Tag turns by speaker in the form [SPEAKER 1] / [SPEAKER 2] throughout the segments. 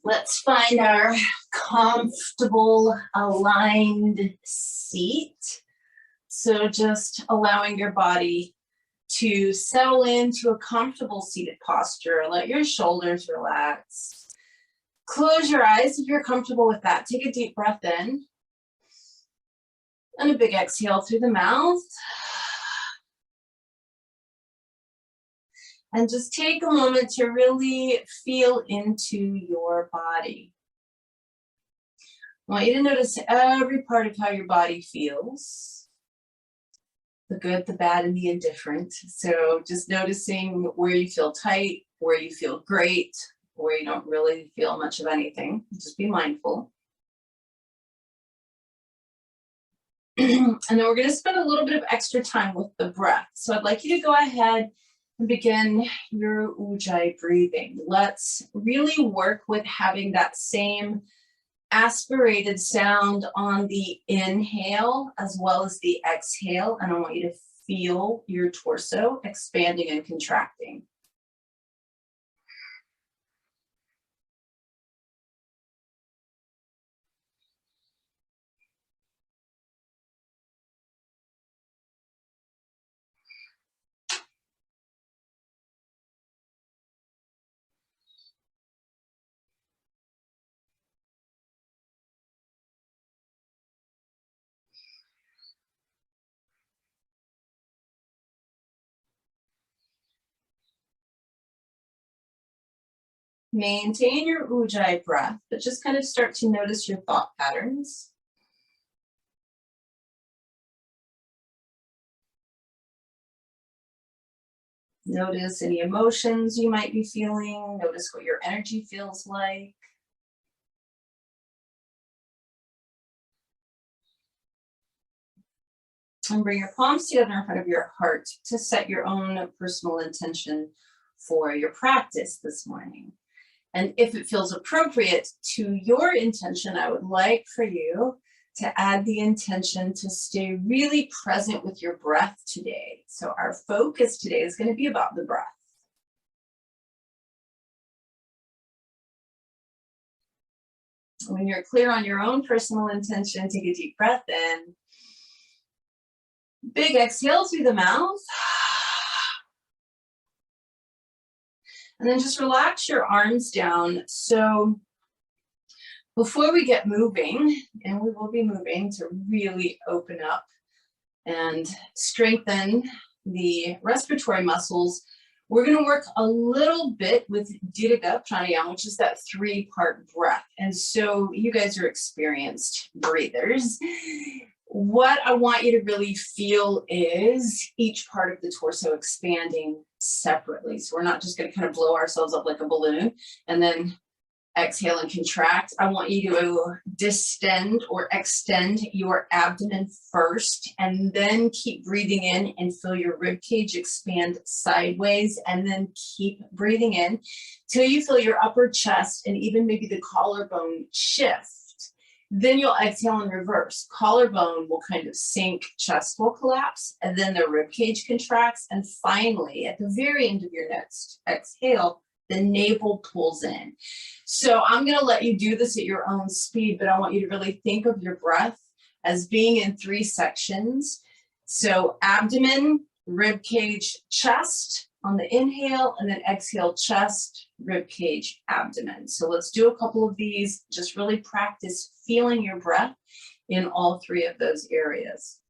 [SPEAKER 1] Let's find our comfortable, aligned seat. So just allowing your body to settle into a comfortable seated posture. Let your shoulders relax. Close your eyes if you're comfortable with that. Take a deep breath in. And a big exhale through the mouth. And just take a moment to really feel into your body. I want you to notice every part of how your body feels. The good, the bad, and the indifferent. So just noticing where you feel tight, where you feel great, where you don't really feel much of anything. Just be mindful. And then we're going to spend a little bit of extra time with the breath. So I'd like you to go ahead and begin your Ujjayi breathing. Let's really work with having that same aspirated sound on the inhale as well as the exhale. And I want you to feel your torso expanding and contracting. Maintain your Ujjayi breath, but just kind of start to notice your thought patterns. Notice any emotions you might be feeling. Notice what your energy feels like. And bring your palms together in front of your heart to set your own personal intention for your practice this morning. And if it feels appropriate to your intention, I would like for you to add the intention to stay really present with your breath today. So our focus today is going to be about the breath. When you're clear on your own personal intention, take a deep breath in. Big exhale through the mouth. And then just relax your arms down. So before we get moving, and we will be moving to really open up and strengthen the respiratory muscles, we're going to work a little bit with Dirga Pranayama, which is that 3-part breath. And so you guys are experienced breathers. What I want you to really feel is each part of the torso expanding separately. So we're not just going to kind of blow ourselves up like a balloon and then exhale and contract. I want you to distend or extend your abdomen first, and then keep breathing in and feel your rib cage expand sideways, and then keep breathing in till you feel your upper chest and even maybe the collarbone shift. Then you'll exhale in reverse. Collarbone will kind of sink, chest will collapse, and then the rib cage contracts. And finally, at the very end of your next exhale, the navel pulls in. So I'm going to let you do this at your own speed, but I want you to really think of your breath as being in 3 sections. So abdomen, rib cage, chest on the inhale, and then exhale, chest, rib cage, abdomen. So let's do a couple of these. Just really practice feeling your breath in all 3 of those areas.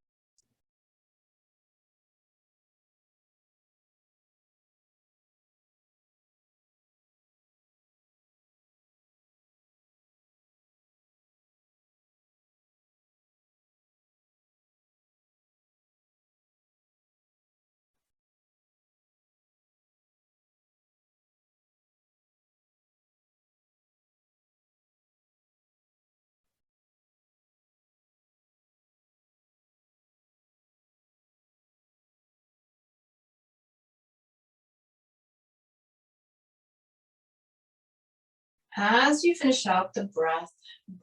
[SPEAKER 1] As you finish out the breath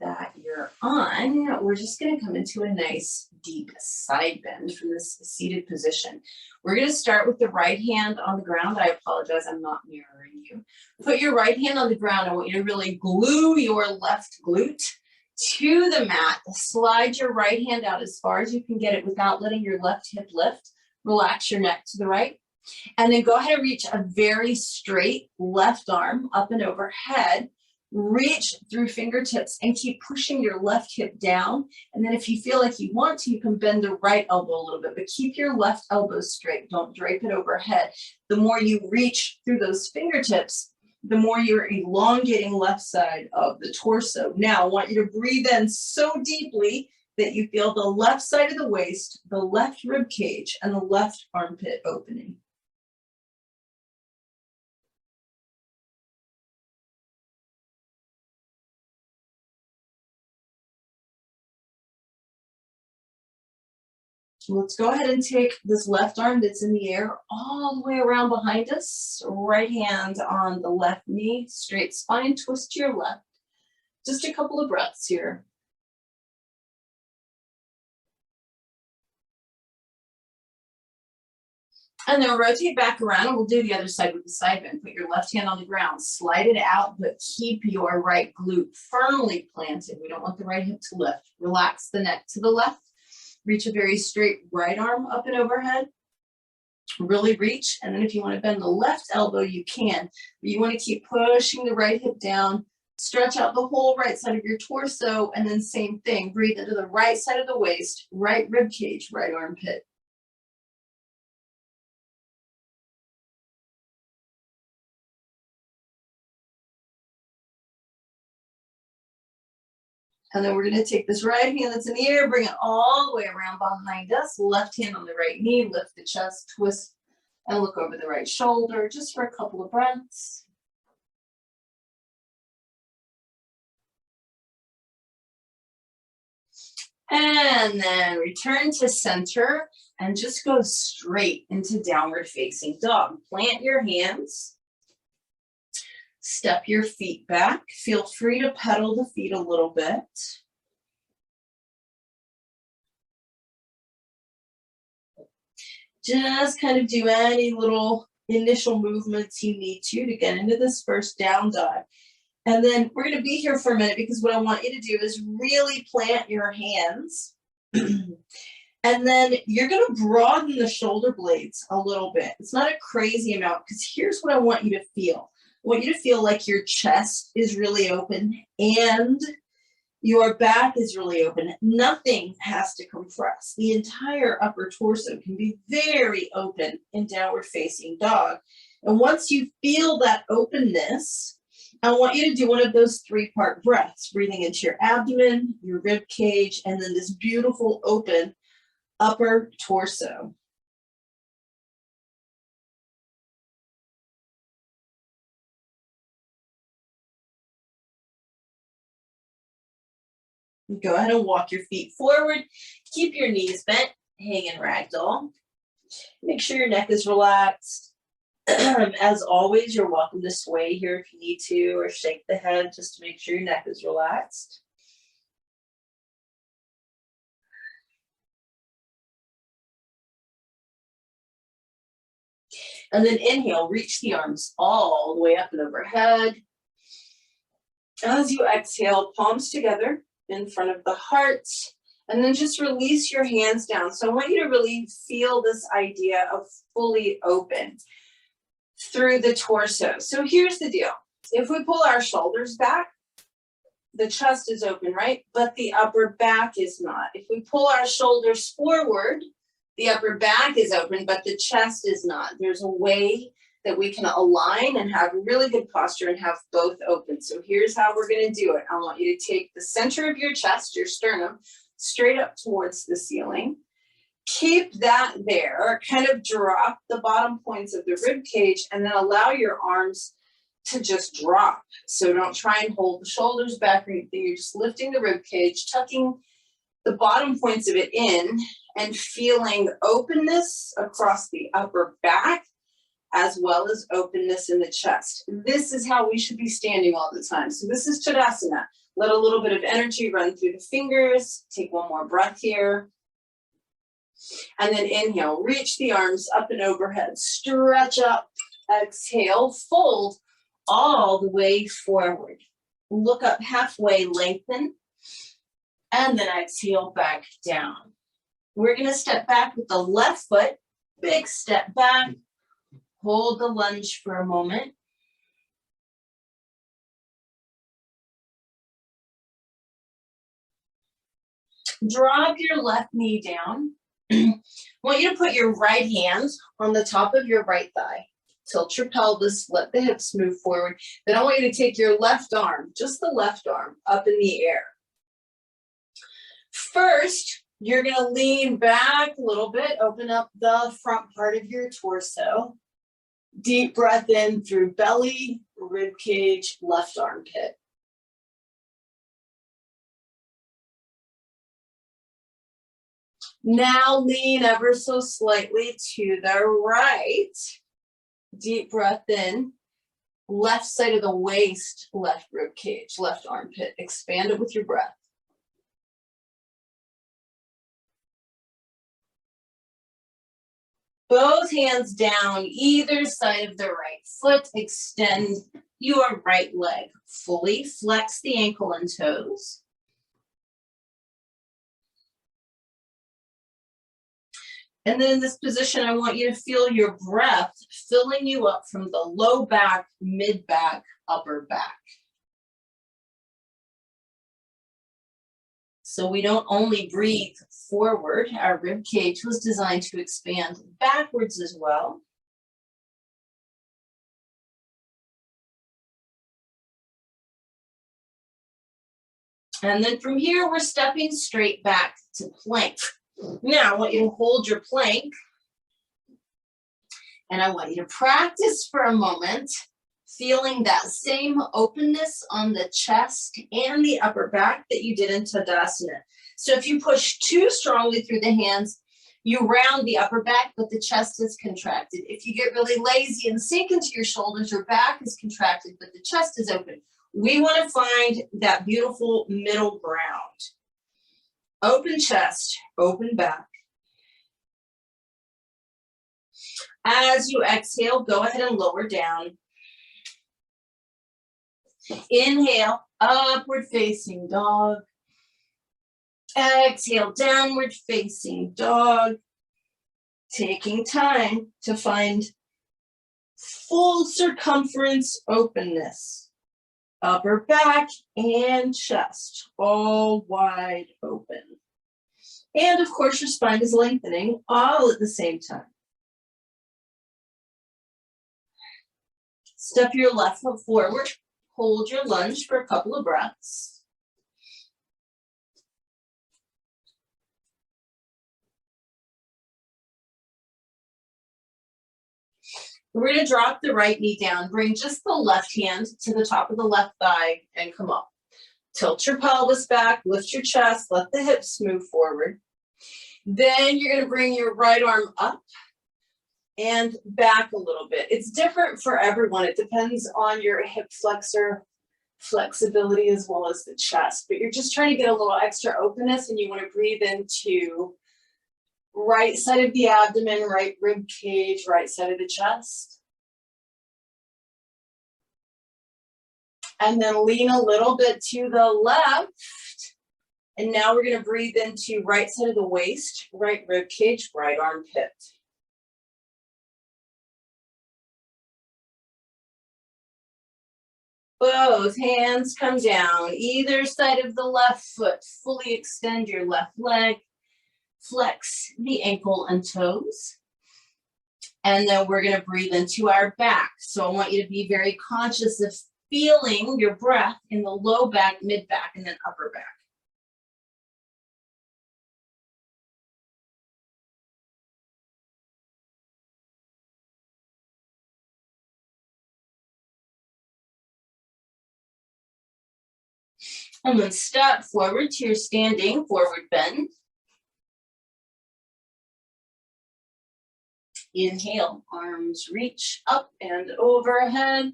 [SPEAKER 1] that you're on, we're just going to come into a nice deep side bend from this seated position. We're going to start with the right hand on the ground. I apologize, I'm not mirroring you. Put your right hand on the ground. I want you to really glue your left glute to the mat. Slide your right hand out as far as you can get it without letting your left hip lift. Relax your neck to the right. And then go ahead and reach a very straight left arm up and overhead. Reach through fingertips and keep pushing your left hip down. And then if you feel like you want to, you can bend the right elbow a little bit, but keep your left elbow straight. Don't drape it overhead. The more you reach through those fingertips, the more you're elongating left side of the torso. Now I want you to breathe in so deeply that you feel the left side of the waist, the left rib cage, and the left armpit opening. Let's go ahead and take this left arm that's in the air all the way around behind us. Right hand on the left knee, straight spine, twist to your left. Just a couple of breaths here. And then rotate back around and we'll do the other side with the side bend. Put your left hand on the ground, slide it out, but keep your right glute firmly planted. We don't want the right hip to lift. Relax the neck to the left. Reach a very straight right arm up and overhead. Really reach. And then if you want to bend the left elbow, you can. But you want to keep pushing the right hip down. Stretch out the whole right side of your torso. And then same thing. Breathe into the right side of the waist, right rib cage, right armpit. And then we're going to take this right hand that's in the air, bring it all the way around behind us. Left hand on the right knee, lift the chest, twist, and look over the right shoulder just for a couple of breaths. And then return to center and just go straight into downward facing dog. Plant your hands. Step your feet back. Feel free to pedal the feet a little bit. Just kind of do any little initial movements you need to get into this first down dog. And then we're going to be here for a minute because what I want you to do is really plant your hands. And then you're going to broaden the shoulder blades a little bit. It's not a crazy amount because here's what I want you to feel. I want you to feel like your chest is really open and your back is really open. Nothing has to compress. The entire upper torso can be very open in downward facing dog. And once you feel that openness, I want you to do one of those 3-part breaths, breathing into your abdomen, your rib cage, and then this beautiful open upper torso. Go ahead and walk your feet forward. Keep your knees bent, hang in ragdoll. Make sure your neck is relaxed. As always, you're welcome to sway here if you need to, or shake the head just to make sure your neck is relaxed. And then inhale, reach the arms all the way up and overhead. As you exhale, palms together in front of the heart, and then just release your hands down. So I want you to really feel this idea of fully open through the torso. So here's the deal. If we pull our shoulders back, the chest is open, right? But the upper back is not. If we pull our shoulders forward, the upper back is open, but the chest is not. There's a way that we can align and have really good posture and have both open. So here's how we're going to do it. I want you to take the center of your chest, your sternum, straight up towards the ceiling. Keep that there, kind of drop the bottom points of the rib cage, and then allow your arms to just drop. So don't try and hold the shoulders back or anything. You're just lifting the rib cage, tucking the bottom points of it in, and feeling openness across the upper back as well as openness in the chest. This is how we should be standing all the time. So this is Tadasana. Let a little bit of energy run through the fingers. Take one more breath here. And then inhale, reach the arms up and overhead, stretch up, exhale, fold all the way forward. Look up halfway, lengthen, and then exhale back down. We're gonna step back with the left foot, big step back, hold the lunge for a moment. Drop your left knee down. I want you to put your right hand on the top of your right thigh. Tilt your pelvis, let the hips move forward. Then I want you to take your left arm, just the left arm, up in the air. First, you're gonna lean back a little bit, open up the front part of your torso. Deep breath in through belly, rib cage, left armpit. Now lean ever so slightly to the right. Deep breath in, left side of the waist, left rib cage, left armpit. Expand it with your breath. Both hands down, either side of the right foot. Extend your right leg fully. Flex the ankle and toes. And then in this position, I want you to feel your breath filling you up from the low back, mid back, upper back. So we don't only breathe forward, our rib cage was designed to expand backwards as well. And then from here, we're stepping straight back to plank. Now I want you to hold your plank, and I want you to practice for a moment, feeling that same openness on the chest and the upper back that you did in Tadasana. So if you push too strongly through the hands, you round the upper back, but the chest is contracted. If you get really lazy and sink into your shoulders, your back is contracted, but the chest is open. We want to find that beautiful middle ground. Open chest, open back. As you exhale, go ahead and lower down. Inhale, upward facing dog. Exhale, downward facing dog. Taking time to find full circumference openness. Upper back and chest, all wide open. And of course, your spine is lengthening all at the same time. Step your left foot forward, hold your lunge for a couple of breaths. We're going to drop the right knee down, bring just the left hand to the top of the left thigh and come up. Tilt your pelvis back, lift your chest, let the hips move forward. Then you're going to bring your right arm up and back a little bit. It's different for everyone. It depends on your hip flexor flexibility as well as the chest, but you're just trying to get a little extra openness, and you want to breathe into right side of the abdomen, right rib cage, right side of the chest. And then lean a little bit to the left. And now we're going to breathe into right side of the waist, right rib cage, right armpit. Both hands come down, either side of the left foot. Fully extend your left leg. Flex the ankle and toes. And then we're going to breathe into our back. So I want you to be very conscious of feeling your breath in the low back, mid back, and then upper back. And then step forward to your standing forward bend. Inhale, arms reach up and overhead.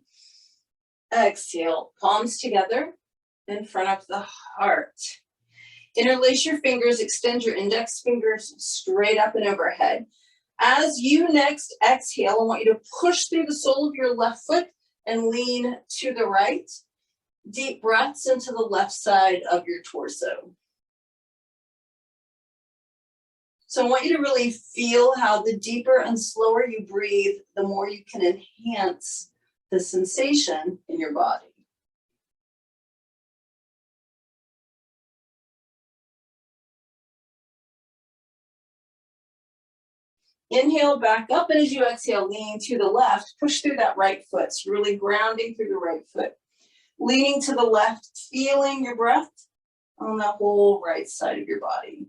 [SPEAKER 1] Exhale, palms together in front of the heart. Interlace your fingers, extend your index fingers straight up and overhead. As you next exhale, I want you to push through the sole of your left foot and lean to the right. Deep breaths into the left side of your torso. So I want you to really feel how the deeper and slower you breathe, the more you can enhance the sensation in your body. Inhale back up, and as you exhale, leaning to the left, push through that right foot. So really grounding through the right foot. Leaning to the left, feeling your breath on the whole right side of your body.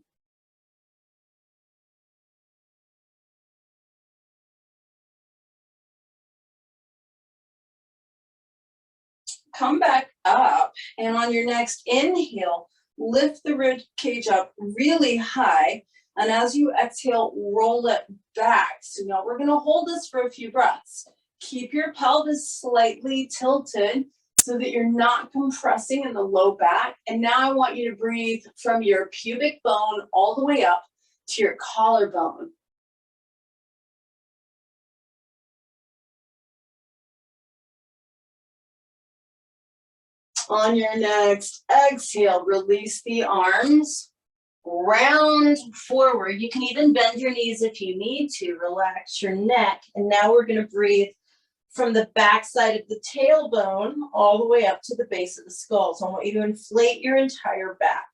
[SPEAKER 1] Come back up, and on your next inhale, lift the rib cage up really high, and as you exhale, roll it back. So now we're going to hold this for a few breaths. Keep your pelvis slightly tilted so that you're not compressing in the low back. And now I want you to breathe from your pubic bone all the way up to your collarbone. On your next exhale, release the arms, round forward. You can even bend your knees if you need to. Relax your neck. And now we're going to breathe from the back side of the tailbone all the way up to the base of the skull. So I want you to inflate your entire back.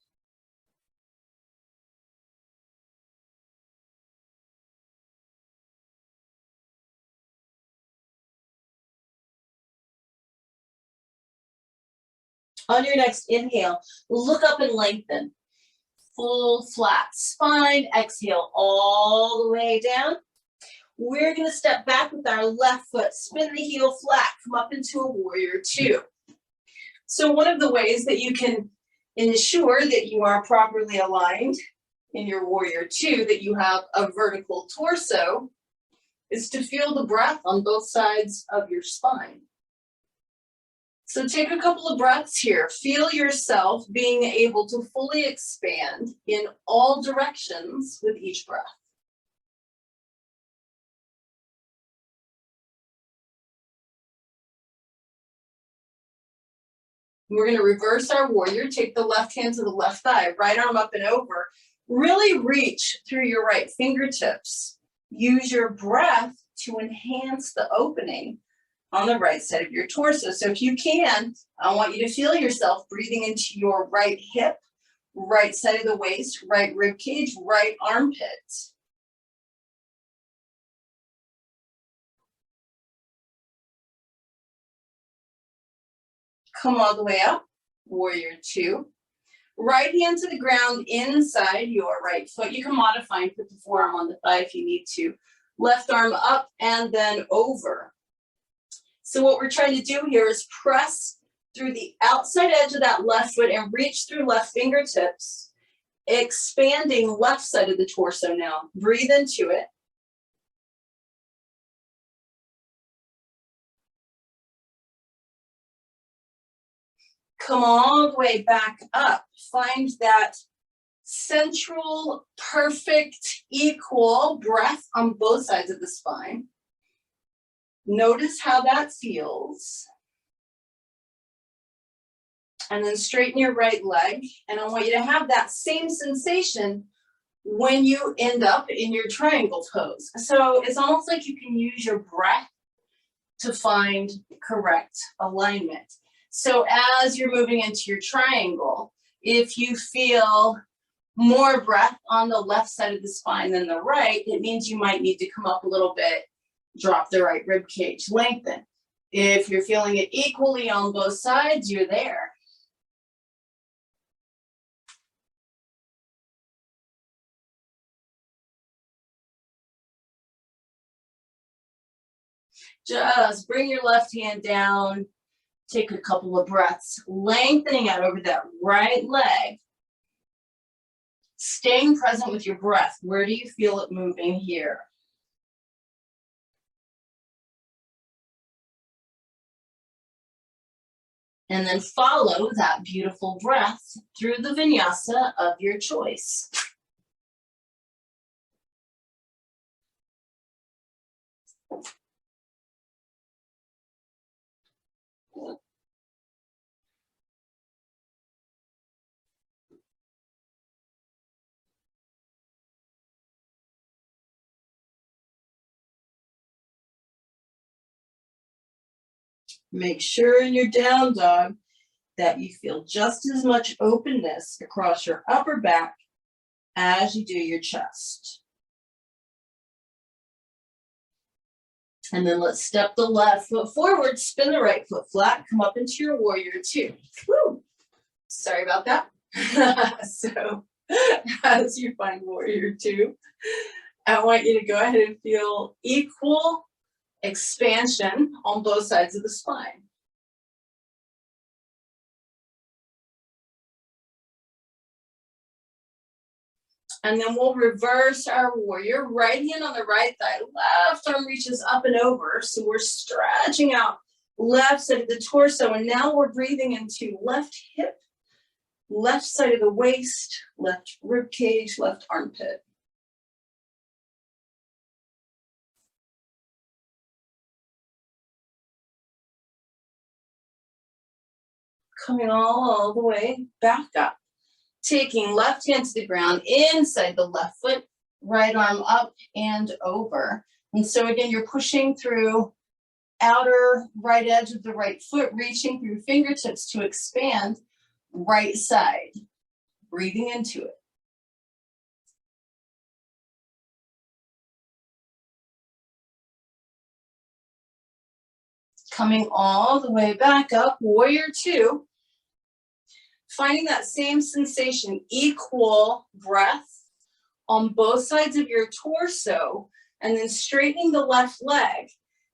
[SPEAKER 1] On your next inhale, look up and lengthen. Full flat spine. Exhale all the way down. We're going to step back with our left foot, spin the heel flat, come up into a warrior two. So one of the ways that you can ensure that you are properly aligned in your warrior two, that you have a vertical torso, is to feel the breath on both sides of your spine. So take a couple of breaths here. Feel yourself being able to fully expand in all directions with each breath. We're going to reverse our warrior. Take the left hand to the left thigh, right arm up and over. Really reach through your right fingertips. Use your breath to enhance the opening on the right side of your torso. So if you can, I want you to feel yourself breathing into your right hip, right side of the waist, right rib cage, right armpit. Come all the way up, warrior two. Right hand to the ground inside your right foot. You can modify and put the forearm on the thigh if you need to. Left arm up and then over. So what we're trying to do here is press through the outside edge of that left foot and reach through left fingertips, expanding left side of the torso now. Breathe into it. Come all the way back up. Find that central, perfect, equal breath on both sides of the spine. Notice how that feels. And then straighten your right leg. And I want you to have that same sensation when you end up in your triangle pose. So it's almost like you can use your breath to find correct alignment. So as you're moving into your triangle, if you feel more breath on the left side of the spine than the right, it means you might need to come up a little bit, drop the right rib cage, lengthen. If you're feeling it equally on both sides, you're there. Just bring your left hand down, take a couple of breaths, lengthening out over that right leg. Staying present with your breath. Where do you feel it moving here? And then follow that beautiful breath through the vinyasa of your choice. Make sure in your down dog that you feel just as much openness across your upper back as you do your chest. And then let's step the left foot forward, spin the right foot flat, come up into your warrior two. Woo! Sorry about that. So as you find warrior two, I want you to go ahead and feel equal expansion on both sides of the spine. And then we'll reverse our warrior. Right hand on the right thigh, left arm reaches up and over. So we're stretching out left side of the torso. And now we're breathing into left hip, left side of the waist, left rib cage, left armpit. Coming all the way back up. Taking left hand to the ground, inside the left foot, right arm up and over. And so again, you're pushing through outer right edge of the right foot, reaching through fingertips to expand right side. Breathing into it. Coming all the way back up, warrior two. Finding that same sensation, equal breath on both sides of your torso, and then straightening the left leg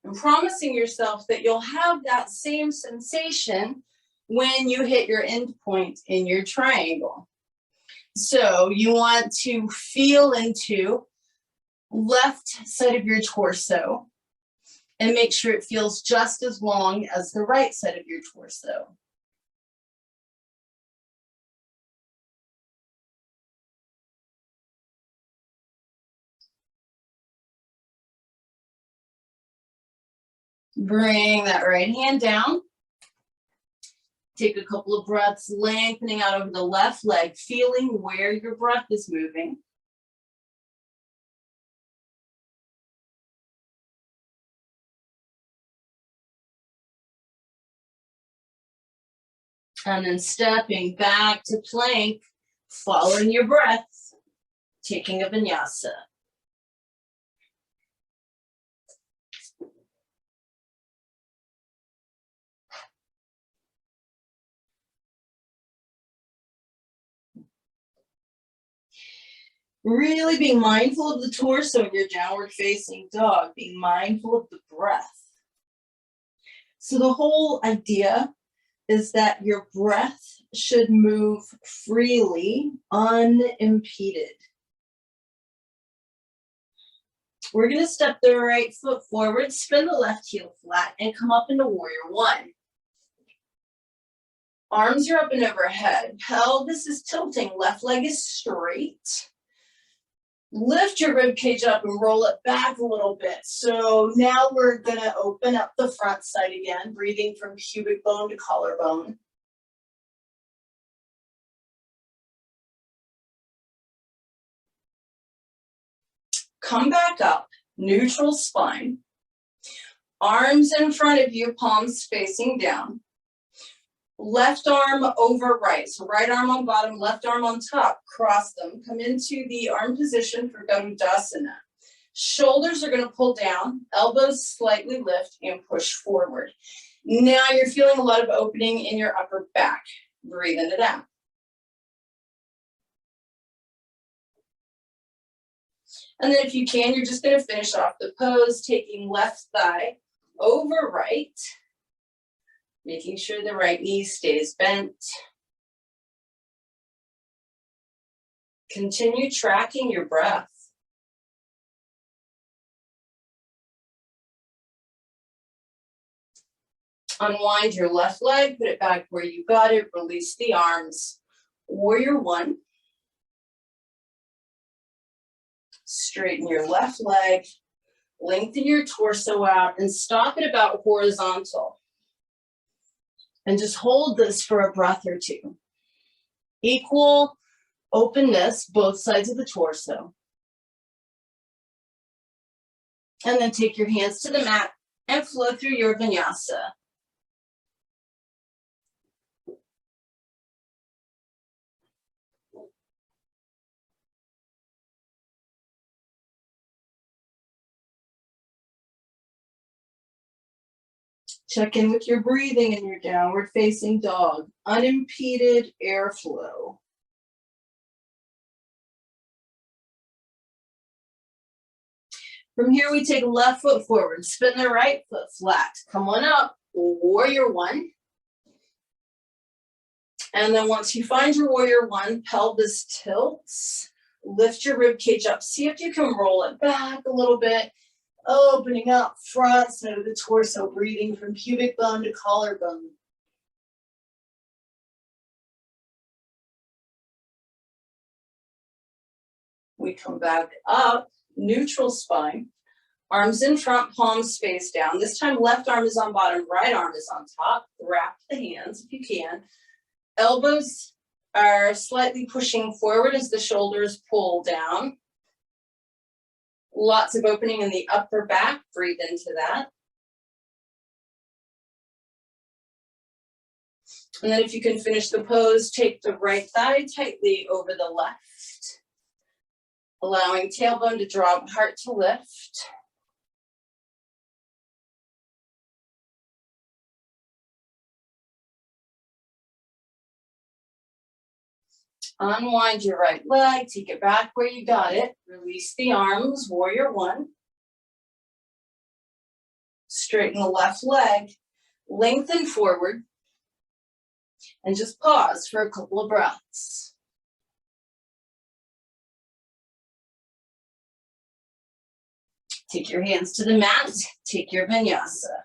[SPEAKER 1] and promising yourself that you'll have that same sensation when you hit your end point in your triangle. So you want to feel into left side of your torso and make sure it feels just as long as the right side of your torso. Bring that right hand down. Take a couple of breaths, lengthening out over the left leg, feeling where your breath is moving. And then stepping back to plank, following your breath, taking a vinyasa. Really being mindful of the torso in your downward facing dog, being mindful of the breath. So the whole idea is that your breath should move freely, unimpeded. We're going to step the right foot forward, spin the left heel flat, and come up into warrior one. Arms are up and overhead. Pelvis is tilting. Left leg is straight. Lift your rib cage up and roll it back a little bit. So now we're going to open up the front side again, breathing from pubic bone to collarbone. Come back up, neutral spine. Arms in front of you, palms facing down. Left arm over right. So right arm on bottom, left arm on top. Cross them. Come into the arm position for Garudasana. Shoulders are going to pull down. Elbows slightly lift and push forward. Now you're feeling a lot of opening in your upper back. Breathe into that. And then if you can, you're just going to finish off the pose, taking left thigh over right. Making sure the right knee stays bent. Continue tracking your breath. Unwind your left leg, put it back where you got it, release the arms. Warrior one. Straighten your left leg, lengthen your torso out, and stop it about horizontal. And just hold this for a breath or two. Equal openness, both sides of the torso. And then take your hands to the mat and flow through your vinyasa. Check in with your breathing in your downward facing dog. Unimpeded airflow. From here, we take left foot forward, spin the right foot flat. Come on up, warrior one. And then once you find your warrior one, pelvis tilts. Lift your rib cage up. See if you can roll it back a little bit. Opening up front side of the torso, breathing from pubic bone to collarbone. We come back up, neutral spine. Arms in front, palms face down. This time left arm is on bottom, right arm is on top. Wrap the hands if you can. Elbows are slightly pushing forward as the shoulders pull down. Lots of opening in the upper back. Breathe into that. And then if you can finish the pose, take the right thigh tightly over the left. Allowing tailbone to drop, heart to lift. Unwind your right leg, take it back where you got it. Release the arms, warrior one. Straighten the left leg, lengthen forward, and just pause for a couple of breaths. Take your hands to the mat, take your vinyasa.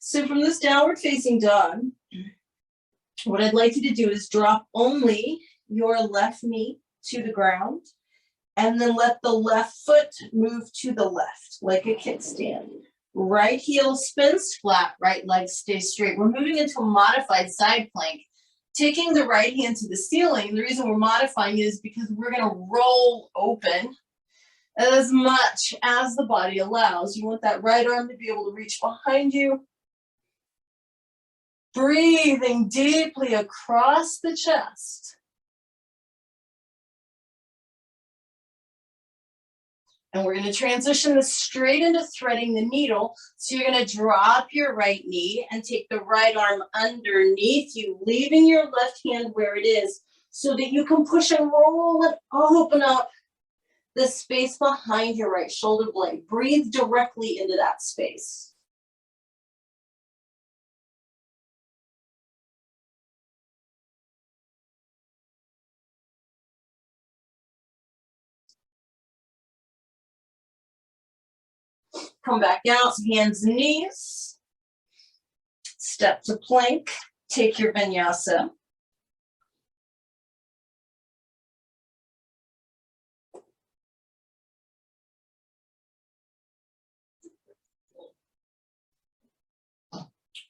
[SPEAKER 1] So from this downward facing dog, what I'd like you to do is drop only your left knee to the ground and then let the left foot move to the left like a kickstand. Right heel spins flat, right leg stays straight. We're moving into a modified side plank, taking the right hand to the ceiling. The reason we're modifying is because we're going to roll open as much as the body allows. You want that right arm to be able to reach behind you. Breathing deeply across the chest. And we're going to transition this straight into threading the needle. So you're going to drop your right knee and take the right arm underneath you, leaving your left hand where it is so that you can push and roll it, open up the space behind your right shoulder blade. Breathe directly into that space. Come back out, hands and knees. Step to plank, take your vinyasa.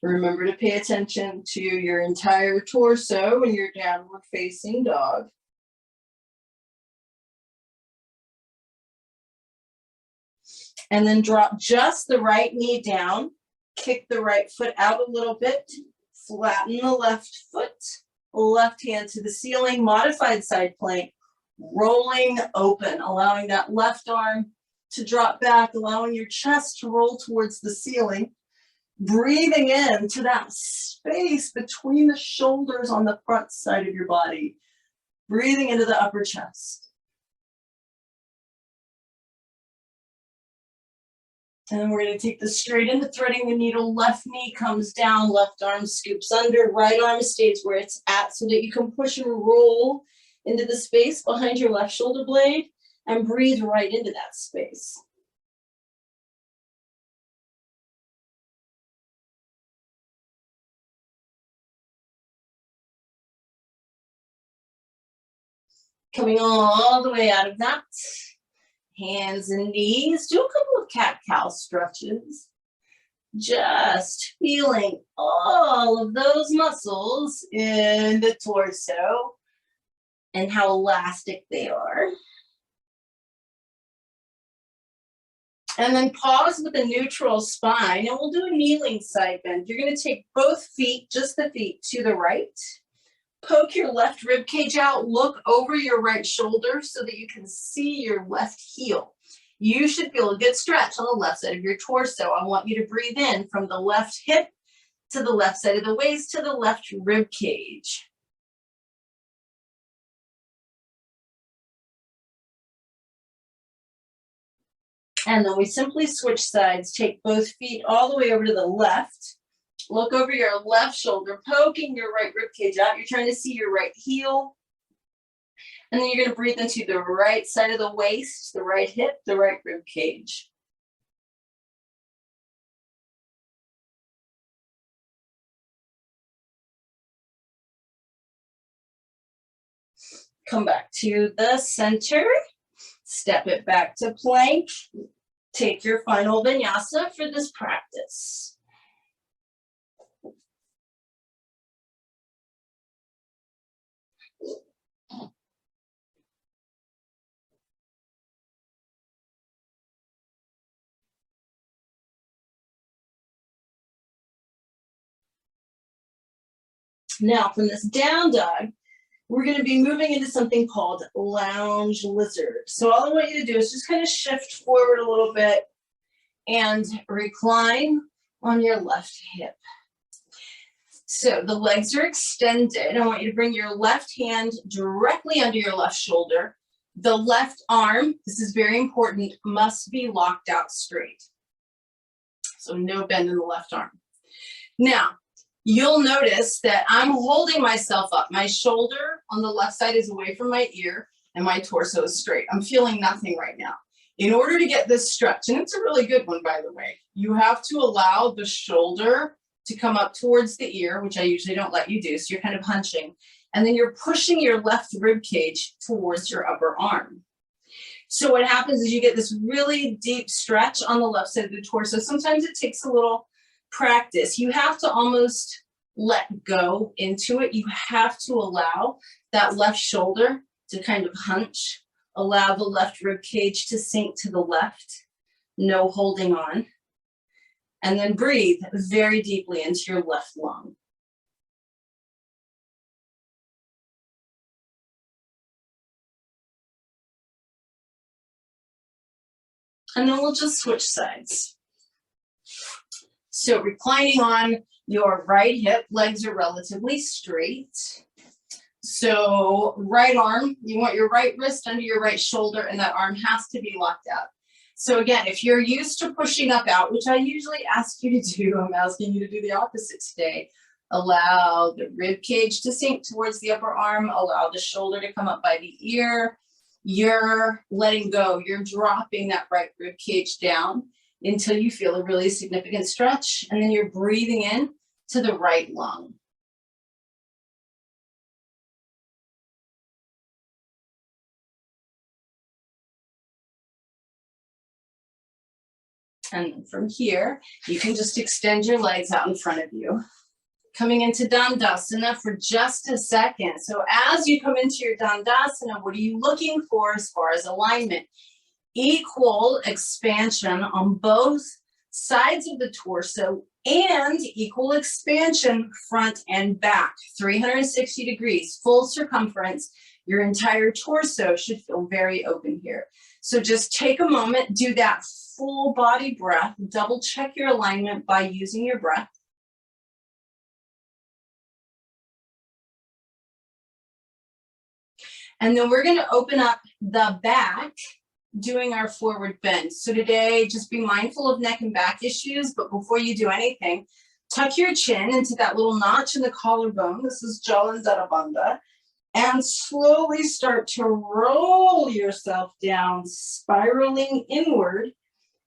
[SPEAKER 1] Remember to pay attention to your entire torso when you're downward facing dog. And then drop just the right knee down, kick the right foot out a little bit, flatten the left foot, left hand to the ceiling, modified side plank, rolling open, allowing that left arm to drop back, allowing your chest to roll towards the ceiling, breathing into that space between the shoulders on the front side of your body, breathing into the upper chest. And then we're going to take this straight into threading the needle. Left knee comes down, left arm scoops under, right arm stays where it's at so that you can push and roll into the space behind your left shoulder blade and breathe right into that space. Coming all the way out of that, hands and knees, do a couple of cat-cow stretches. Just feeling all of those muscles in the torso and how elastic they are. And then pause with a neutral spine, and we'll do a kneeling side bend. You're going to take both feet, just the feet, to the right. Poke your left rib cage out, look over your right shoulder so that you can see your left heel. You should feel a good stretch on the left side of your torso. I want you to breathe in from the left hip to the left side of the waist to the left rib cage. And then we simply switch sides, take both feet all the way over to the left. Look over your left shoulder, poking your right rib cage out. You're trying to see your right heel. And then you're going to breathe into the right side of the waist, the right hip, the right rib cage. Come back to the center. Step it back to plank. Take your final vinyasa for this practice. Now from this down dog, we're going to be moving into something called lounge lizard. So all I want you to do is just kind of shift forward a little bit and recline on your left hip. So the legs are extended. I want you to bring your left hand directly under your left shoulder. The left arm, this is very important, must be locked out straight. So no bend in the left arm. Now, you'll notice that I'm holding myself up. My shoulder on the left side is away from my ear and my torso is straight. I'm feeling nothing right now. In order to get this stretch, and it's a really good one, by the way, you have to allow the shoulder to come up towards the ear, which I usually don't let you do. So you're kind of hunching. And then you're pushing your left rib cage towards your upper arm. So what happens is you get this really deep stretch on the left side of the torso. Sometimes it takes a little practice. You have to almost let go into it. You have to allow that left shoulder to kind of hunch, allow the left rib cage to sink to the left, no holding on, and then breathe very deeply into your left lung. And then we'll just switch sides. So reclining on your right hip, legs are relatively straight. So right arm, you want your right wrist under your right shoulder, and that arm has to be locked out. So again, if you're used to pushing up out, which I usually ask you to do, I'm asking you to do the opposite today. Allow the rib cage to sink towards the upper arm, allow the shoulder to come up by the ear. You're letting go, you're dropping that right rib cage down until you feel a really significant stretch, and then you're breathing in to the right lung. And from here, you can just extend your legs out in front of you. Coming into Dandasana for just a second. So as you come into your Dandasana, what are you looking for as far as alignment? Equal expansion on both sides of the torso and equal expansion front and back, 360 degrees, full circumference. Your entire torso should feel very open here. So just take a moment, do that full body breath, double check your alignment by using your breath. And then we're going to open up the back doing our forward bend. So today, just be mindful of neck and back issues, but before you do anything, tuck your chin into that little notch in the collarbone. This is Jalandhara Bandha. And slowly start to roll yourself down, spiraling inward,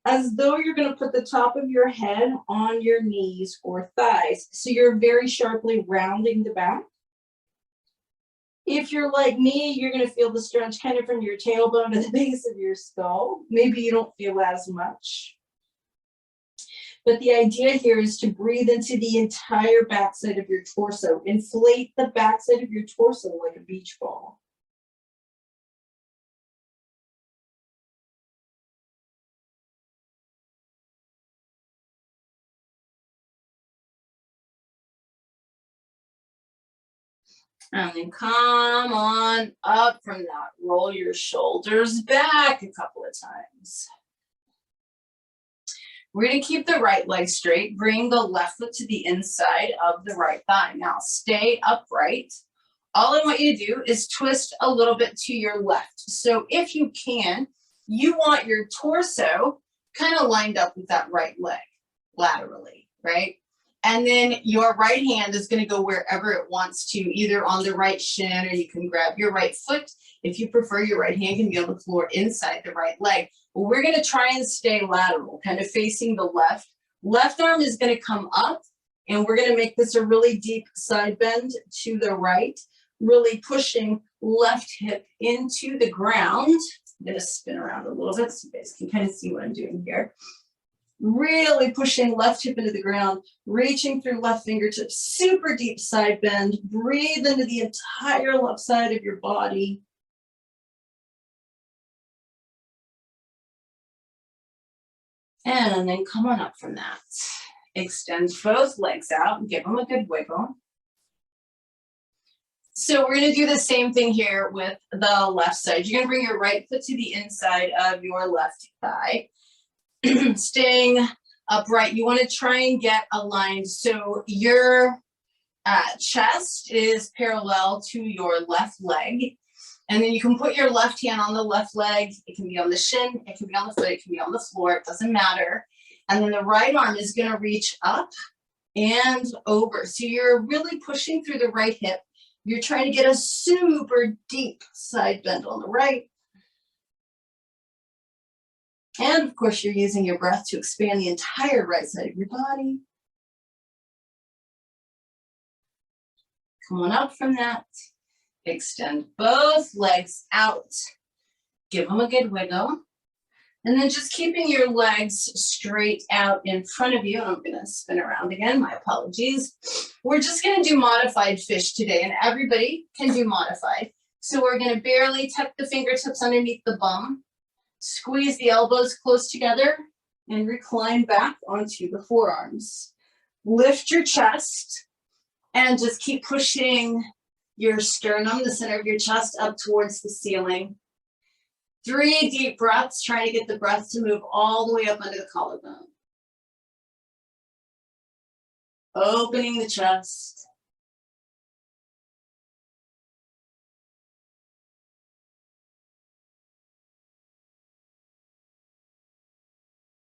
[SPEAKER 1] as though you're going to put the top of your head on your knees or thighs. So you're very sharply rounding the back. If you're like me, you're going to feel the stretch kind of from your tailbone to the base of your skull. Maybe you don't feel as much. But the idea here is to breathe into the entire backside of your torso. Inflate the backside of your torso like a beach ball. And then come on up from that. Roll your shoulders back a couple of times. We're going to keep the right leg straight. Bring the left foot to the inside of the right thigh. Now stay upright. All I want you to do is twist a little bit to your left. So if you can, you want your torso kind of lined up with that right leg laterally, right? And then your right hand is going to go wherever it wants to, either on the right shin, or you can grab your right foot. If you prefer, your right hand can be on the floor inside the right leg. But we're going to try and stay lateral, kind of facing the left. Left arm is going to come up, and we're going to make this a really deep side bend to the right, really pushing left hip into the ground. I'm going to spin around a little bit so you guys can kind of see what I'm doing here. Really pushing left hip into the ground, reaching through left fingertips, super deep side bend. Breathe into the entire left side of your body. And then come on up from that. Extend both legs out and give them a good wiggle. So we're going to do the same thing here with the left side. You're going to bring your right foot to the inside of your left thigh. Staying upright, you want to try and get aligned so your chest is parallel to your left leg. And then you can put your left hand on the left leg. It can be on the shin, it can be on the foot, it can be on the floor, it doesn't matter. And then the right arm is going to reach up and over. So you're really pushing through the right hip. You're trying to get a super deep side bend on the right. And of course, you're using your breath to expand the entire right side of your body. Come on up from that. Extend both legs out. Give them a good wiggle. And then just keeping your legs straight out in front of you. I'm going to spin around again. My apologies. We're just going to do modified fish today, and everybody can do modified. So we're going to barely tuck the fingertips underneath the bum. Squeeze the elbows close together and recline back onto the forearms. Lift your chest and just keep pushing your sternum, the center of your chest, up towards the ceiling. 3 deep breaths, trying to get the breath to move all the way up under the collarbone. Opening the chest.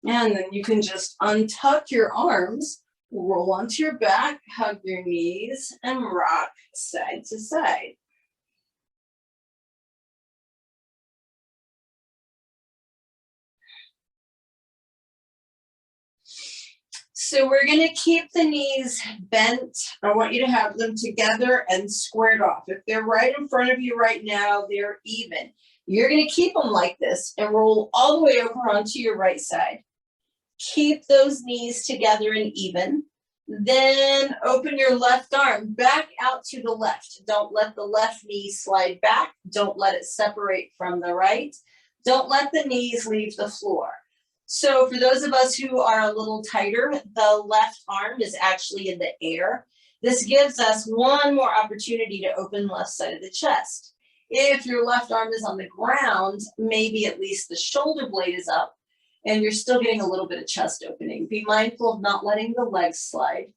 [SPEAKER 1] And then you can just untuck your arms, roll onto your back, hug your knees, and rock side to side. So we're going to keep the knees bent. I want you to have them together and squared off. If they're right in front of you right now, they're even. You're going to keep them like this and roll all the way over onto your right side. Keep those knees together and even. Then open your left arm back out to the left. Don't let the left knee slide back. Don't let it separate from the right. Don't let the knees leave the floor. So for those of us who are a little tighter, the left arm is actually in the air. This gives us one more opportunity to open left side of the chest. If your left arm is on the ground, maybe at least the shoulder blade is up and you're still getting a little bit of chest opening. Be mindful of not letting the legs slide.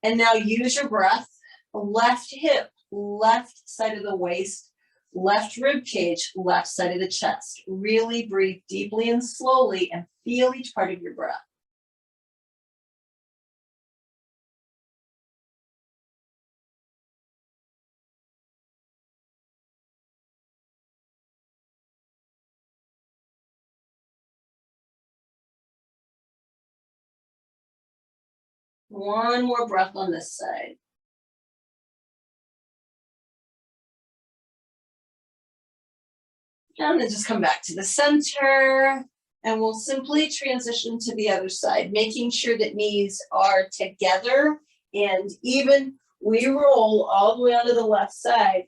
[SPEAKER 1] And now use your breath, left hip, left side of the waist,
[SPEAKER 2] left rib cage, left side of the chest. Really breathe deeply and slowly and feel each part of your breath. One more breath on this side. And then just come back to the center, and we'll simply transition to the other side, making sure that knees are together and even. We roll all the way onto the left side.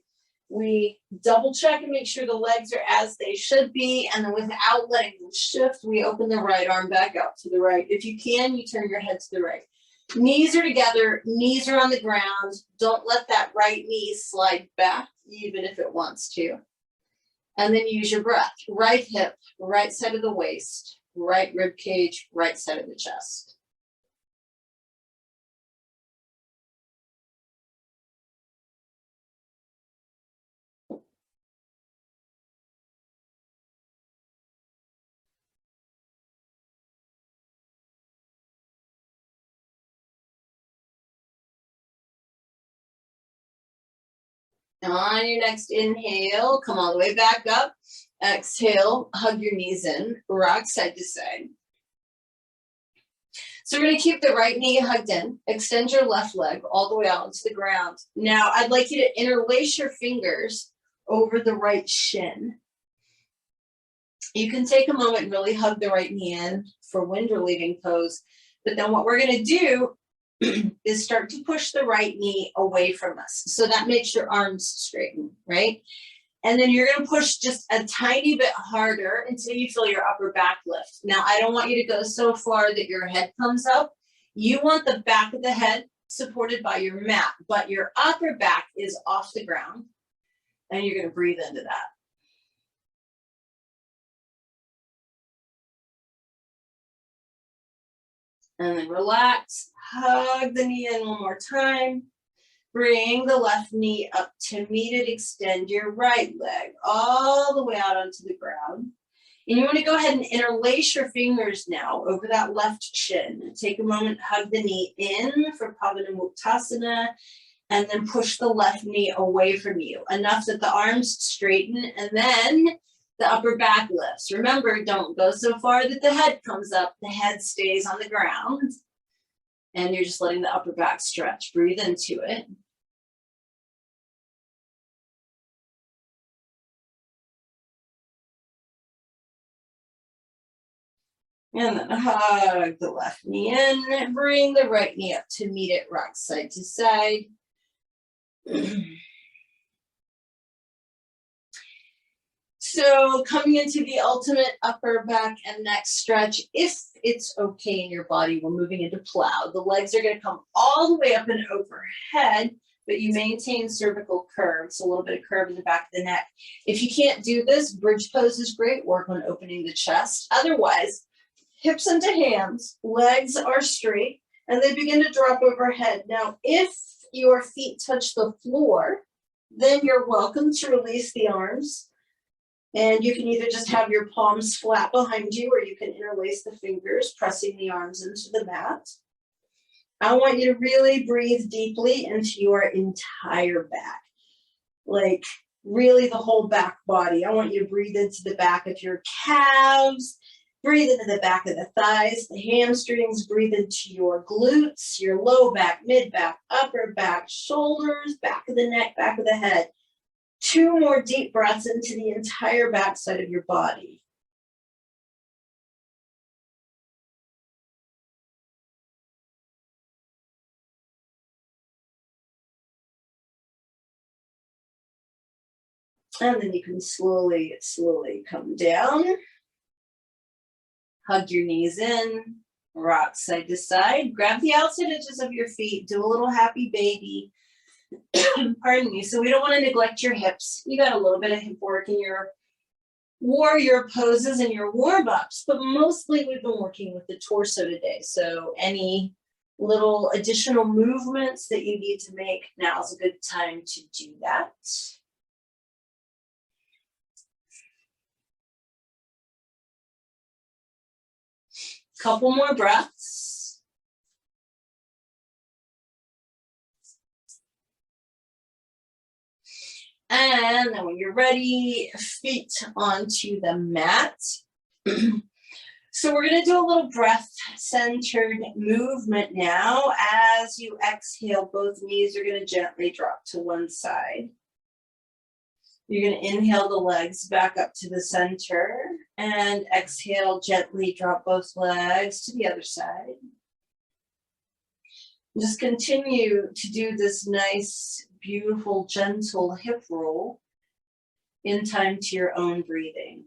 [SPEAKER 2] We double check and make sure the legs are as they should be, and then without letting them shift, we open the right arm back out to the right. If you can, you turn your head to the right. Knees are together, knees are on the ground. Don't let that right knee slide back, even if it wants to. And then use your breath. Right hip, right side of the waist, right rib cage, right side of the chest. On your next inhale, come all the way back up. Exhale, hug your knees in, rock side to side. So we're going to keep the right knee hugged in, extend your left leg all the way out into the ground. Now, I'd like you to interlace your fingers over the right shin. You can take a moment and really hug the right knee in for wind relieving pose. But then what we're going to do is start to push the right knee away from us. So that makes your arms straighten, right? And then you're going to push just a tiny bit harder until you feel your upper back lift. Now, I don't want you to go so far that your head comes up. You want the back of the head supported by your mat, but your upper back is off the ground. And you're going to breathe into that. And then relax, hug the knee in one more time. Bring the left knee up to meet it, extend your right leg all the way out onto the ground. And you want to go ahead and interlace your fingers now over that left shin. Take a moment, hug the knee in for Pavanamuktasana, and then push the left knee away from you, enough that the arms straighten, and then the upper back lifts. Remember, don't go so far that the head comes up. The head stays on the ground. And you're just letting the upper back stretch. Breathe into it. And then hug the left knee in. Bring the right knee up to meet it, rock side to side. So coming into the ultimate upper back and neck stretch, if it's okay in your body, we're moving into plow. The legs are going to come all the way up and overhead, but you maintain cervical curve, so a little bit of curve in the back of the neck. If you can't do this, bridge pose is great. Work on opening the chest. Otherwise, hips into hands, legs are straight, and they begin to drop overhead. Now, if your feet touch the floor, then you're welcome to release the arms. And you can either just have your palms flat behind you, or you can interlace the fingers, pressing the arms into the mat. I want you to really breathe deeply into your entire back, like really the whole back body. I want you to breathe into the back of your calves, breathe into the back of the thighs, the hamstrings, breathe into your glutes, your low back, mid back, upper back, shoulders, back of the neck, back of the head. 2 more deep breaths into the entire backside of your body. And then you can slowly, slowly come down. Hug your knees in, rock side to side. Grab the outside edges of your feet, do a little happy baby. Pardon me. So we don't want to neglect your hips. You got a little bit of hip work in your warrior poses and your warm-ups, but mostly we've been working with the torso today. So any little additional movements that you need to make, now is a good time to do that. Couple more breaths. And then when you're ready, feet onto the mat. So we're going to do a little breath-centered movement now. As you exhale, both knees are going to gently drop to one side. You're going to inhale the legs back up to the center and exhale, gently drop both legs to the other side. Just continue to do this nice, beautiful, gentle hip roll in time to your own breathing.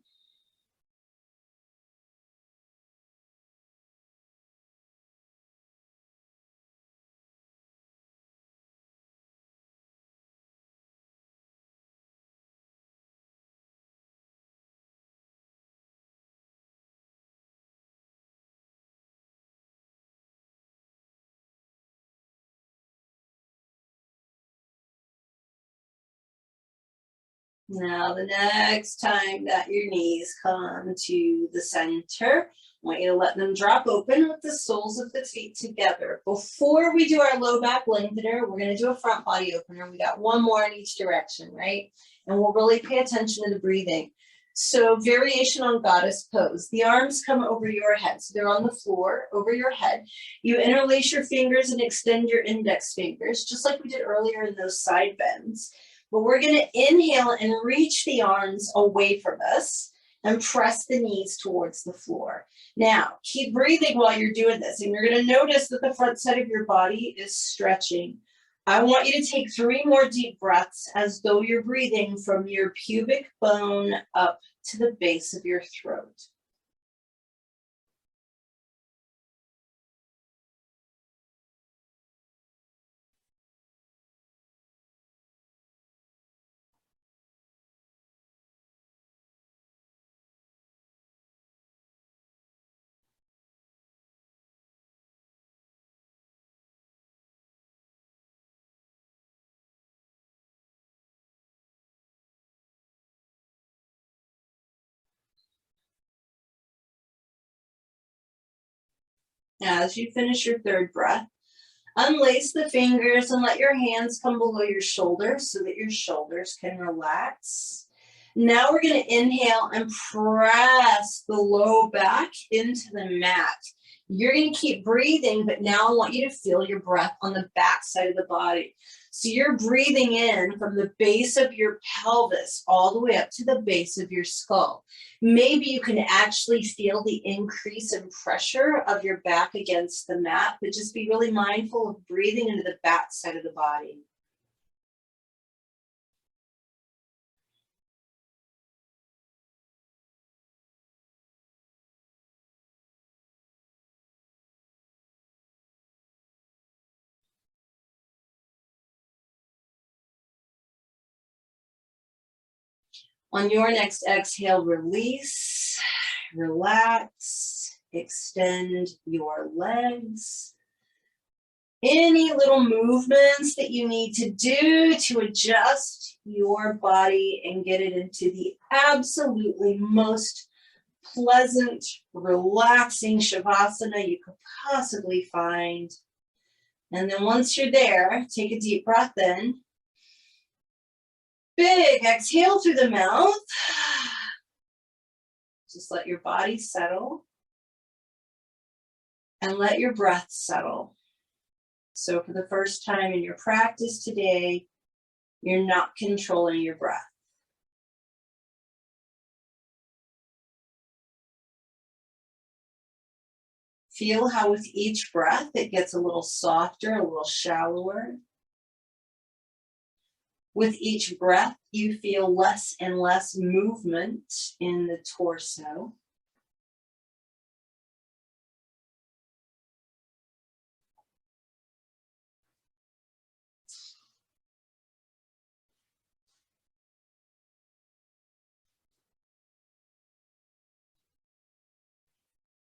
[SPEAKER 2] Now, the next time that your knees come to the center, I want you to let them drop open with the soles of the feet together. Before we do our low back lengthener, we're going to do a front body opener. We got one more in each direction, right? And we'll really pay attention to the breathing. So variation on goddess pose. The arms come over your head. So they're on the floor over your head. You interlace your fingers and extend your index fingers, just like we did earlier in those side bends. But we're going to inhale and reach the arms away from us and press the knees towards the floor. Now, keep breathing while you're doing this, and you're going to notice that the front side of your body is stretching. I want you to take 3 more deep breaths as though you're breathing from your pubic bone up to the base of your throat. As you finish your 3rd breath, unlace the fingers and let your hands come below your shoulders so that your shoulders can relax. Now we're going to inhale and press the low back into the mat. You're going to keep breathing, but now I want you to feel your breath on the back side of the body. So you're breathing in from the base of your pelvis all the way up to the base of your skull. Maybe you can actually feel the increase in pressure of your back against the mat, but just be really mindful of breathing into the back side of the body. On your next exhale, release, relax, extend your legs. Any little movements that you need to do to adjust your body and get it into the absolutely most pleasant, relaxing Shavasana you could possibly find. And then once you're there, take a deep breath in. Big exhale through the mouth. Just let your body settle and let your breath settle. So for the first time in your practice today, you're not controlling your breath. Feel how with each breath it gets a little softer, a little shallower. With each breath, you feel less and less movement in the torso.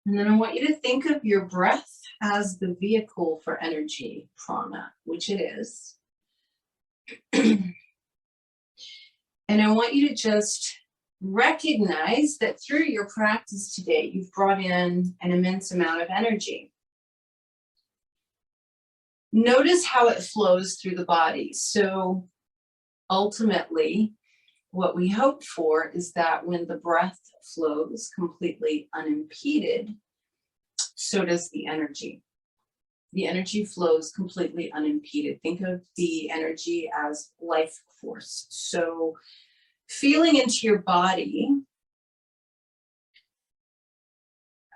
[SPEAKER 2] And then I want you to think of your breath as the vehicle for energy, prana, which it is. And I want you to just
[SPEAKER 1] recognize that through your practice today, you've brought in an immense amount of energy. Notice how it flows through the body. So ultimately, what we hope for is that when the breath flows completely unimpeded, so does the energy. The energy flows completely unimpeded. Think of the energy as life force. So feeling into your body,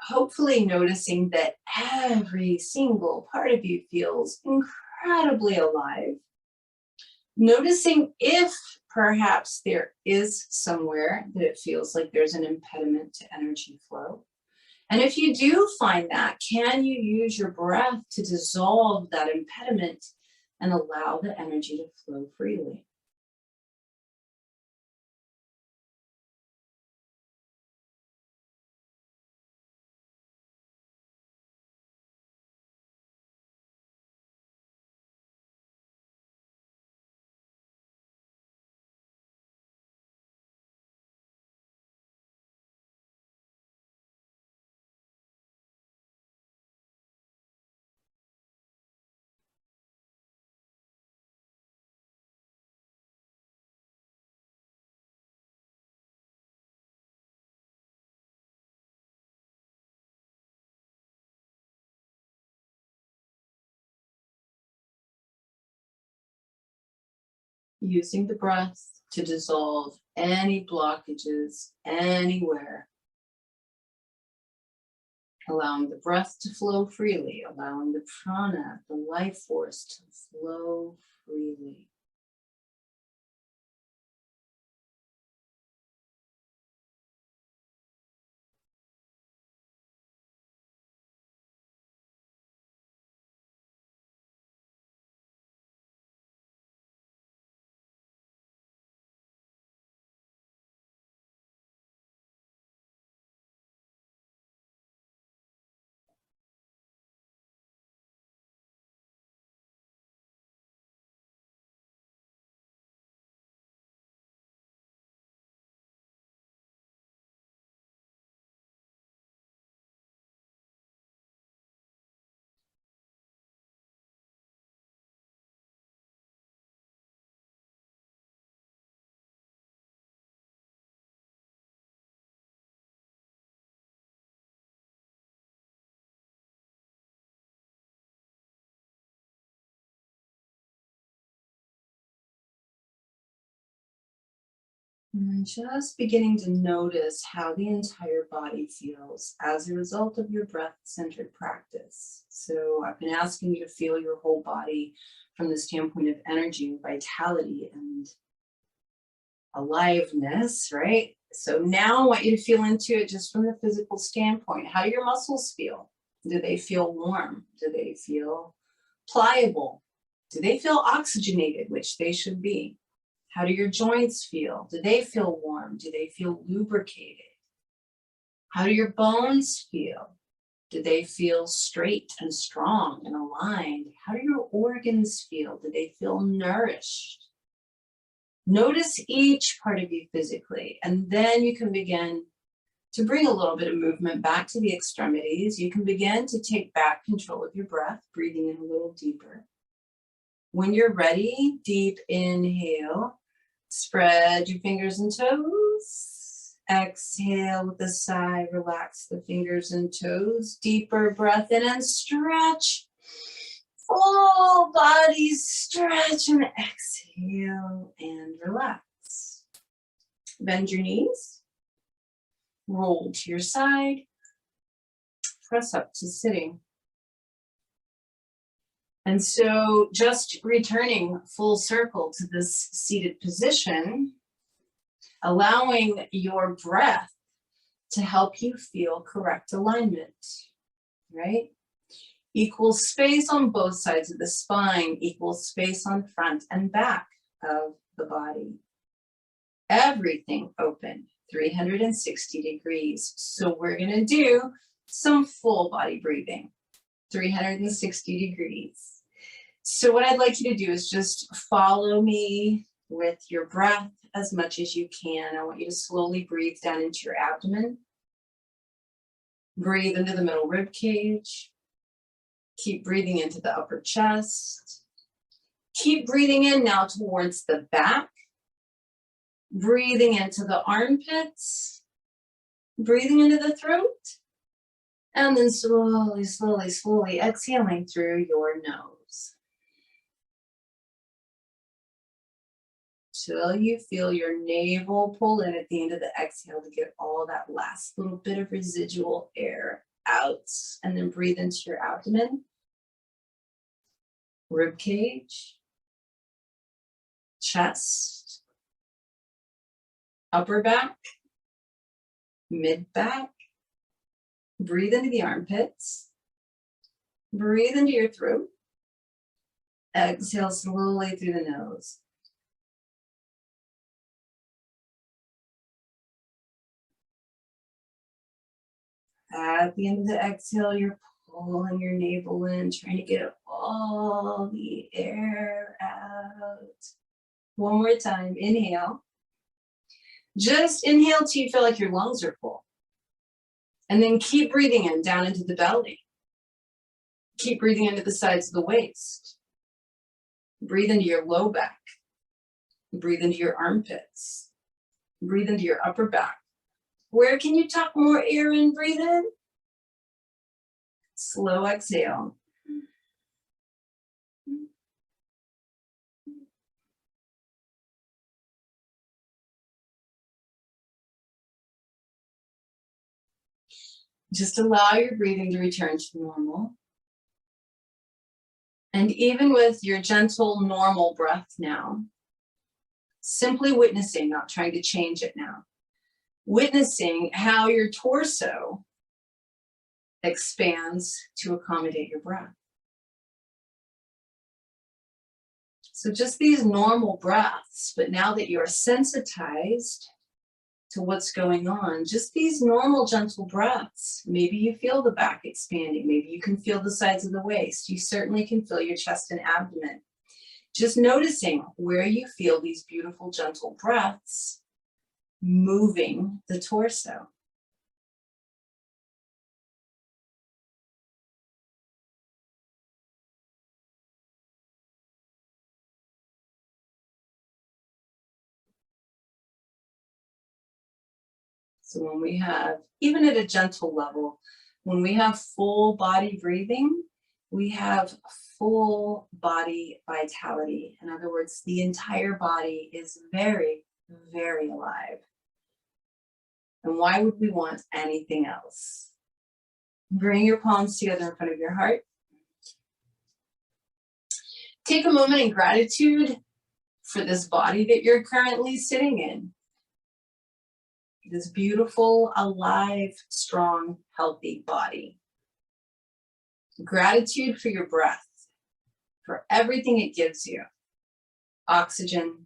[SPEAKER 1] hopefully noticing that every single part of you feels incredibly alive. Noticing if perhaps there is somewhere that it feels like there's an impediment to energy flow. And if you do find that, can you use your breath to dissolve that impediment and allow the energy to flow freely? Using the breath to dissolve any blockages anywhere. Allowing the breath to flow freely, allowing the prana, the life force, to flow freely. And just beginning to notice how the entire body feels as a result of your breath-centered practice. So I've been asking you to feel your whole body from the standpoint of energy and vitality and aliveness, right? So now I want you to feel into it just from the physical standpoint. How do your muscles feel? Do they feel warm? Do they feel pliable? Do they feel oxygenated, which they should be? How do your joints feel? Do they feel warm? Do they feel lubricated? How do your bones feel? Do they feel straight and strong and aligned? How do your organs feel? Do they feel nourished? Notice each part of you physically, and then you can begin to bring a little bit of movement back to the extremities. You can begin to take back control of your breath, breathing in a little deeper. When you're ready, deep inhale. Spread your fingers and toes. Exhale with a sigh, relax the fingers and toes. Deeper breath in and stretch. Full body stretch and exhale and relax. Bend your knees. Roll to your side. Press up to sitting. And so just returning full circle to this seated position, allowing your breath to help you feel correct alignment, right? Equal space on both sides of the spine, equal space on front and back of the body. Everything open, 360 degrees. So we're gonna do some full body breathing, 360 degrees. So what I'd like you to do is just follow me with your breath as much as you can. I want you to slowly breathe down into your abdomen. Breathe into the middle rib cage. Keep breathing into the upper chest. Keep breathing in now towards the back. Breathing into the armpits. Breathing into the throat. And then slowly, slowly, slowly exhaling through your nose. Till you feel your navel pull in at the end of the exhale to get all that last little bit of residual air out. And then breathe into your abdomen, rib cage, chest, upper back, mid back. Breathe into the armpits. Breathe into your throat. Exhale slowly through the nose. At the end of the exhale, you're pulling your navel in, trying to get all the air out. One more time, inhale. Just inhale till you feel like your lungs are full. And then keep breathing in, down into the belly. Keep breathing into the sides of the waist. Breathe into your low back. Breathe into your armpits. Breathe into your upper back. Where can you tuck more air in? Breathe in. Slow exhale. Just allow your breathing to return to normal. And even with your gentle, normal breath now, simply witnessing, not trying to change it now, witnessing how your torso expands to accommodate your breath. So just these normal breaths, but now that you are sensitized to what's going on, just these normal gentle breaths. Maybe you feel the back expanding, maybe you can feel the sides of the waist, you certainly can feel your chest and abdomen. Just noticing where you feel these beautiful gentle breaths moving the torso. So when we have, even at a gentle level, when we have full body breathing, we have full body vitality. In other words, the entire body is very, very alive. And why would we want anything else? Bring your palms together in front of your heart. Take a moment in gratitude for this body that you're currently sitting in. This beautiful, alive, strong, healthy body. Gratitude for your breath, for everything it gives you. Oxygen,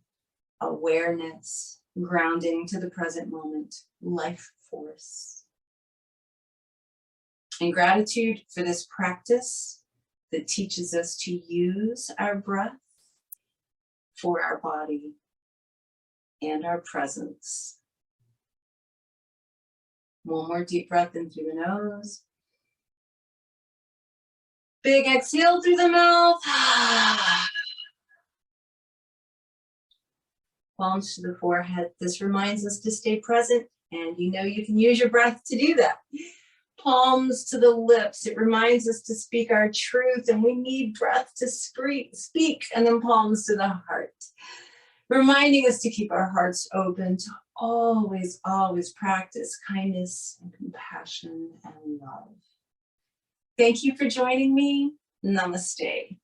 [SPEAKER 1] awareness, grounding to the present moment, life force. And gratitude for this practice that teaches us to use our breath for our body and our presence. One more deep breath in through the nose. Big exhale through the mouth. Palms to the forehead. This reminds us to stay present, and you know you can use your breath to do that. Palms to the lips. It reminds us to speak our truth, and we need breath to speak, and then palms to the heart. Reminding us to keep our hearts open, to always, always practice kindness and compassion and love. Thank you for joining me. Namaste.